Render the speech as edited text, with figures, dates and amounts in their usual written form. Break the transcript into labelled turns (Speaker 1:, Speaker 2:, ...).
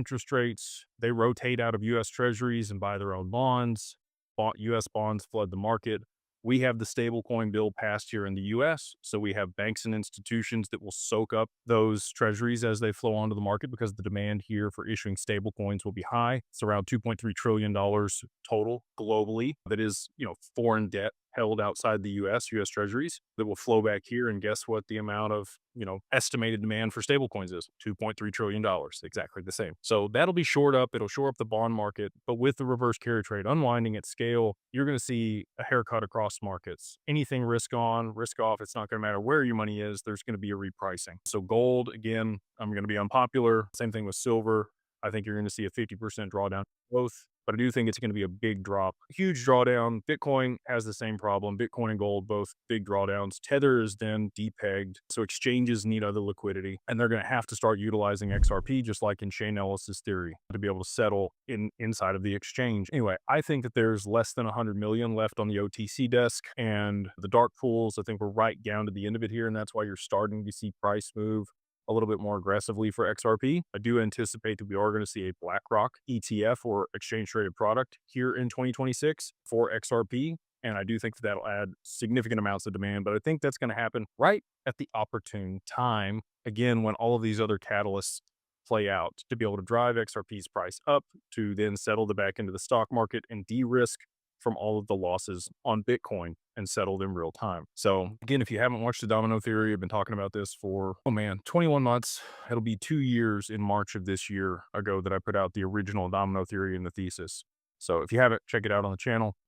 Speaker 1: interest rates, they rotate out of US Treasuries and buy their own bonds. US bonds flood the market. We have the stablecoin bill passed here in the US. So we have banks and institutions that will soak up those treasuries as they flow onto the market because the demand here for issuing stablecoins will be high. It's around $2.3 trillion total globally. That is, foreign debt held outside the US treasuries that will flow back here. And guess what the amount of, estimated demand for stablecoins is? $2.3 trillion, exactly the same. So that'll be shored up. It'll shore up the bond market. But with the reverse carry trade unwinding at scale, you're going to see a haircut across markets. Anything risk on, risk off, it's not going to matter where your money is. There's going to be a repricing. So gold, again, I'm going to be unpopular. Same thing with silver. I think you're going to see a 50% drawdown both, but I do think it's going to be a big drop, huge drawdown. Bitcoin has the same problem. Bitcoin and gold, both big drawdowns. Tether is then depegged. So exchanges need other liquidity, and they're going to have to start utilizing XRP, just like in Shane Ellis's theory, to be able to settle inside of the exchange. Anyway, I think that there's less than 100 million left on the OTC desk, and the dark pools, I think we're right down to the end of it here. And that's why you're starting to see price move a little bit more aggressively for XRP. I do anticipate that we are going to see a BlackRock ETF or exchange traded product here in 2026 for XRP. And I do think that that'll add significant amounts of demand, but I think that's going to happen right at the opportune time. Again, when all of these other catalysts play out to be able to drive XRP's price up to then settle the back into the stock market and de-risk from all of the losses on Bitcoin and settled in real time. So again, if you haven't watched the Domino Theory, I've been talking about this for, 21 months. It'll be 2 years in March of this year ago that I put out the original Domino Theory and the thesis. So if you haven't, check it out on the channel.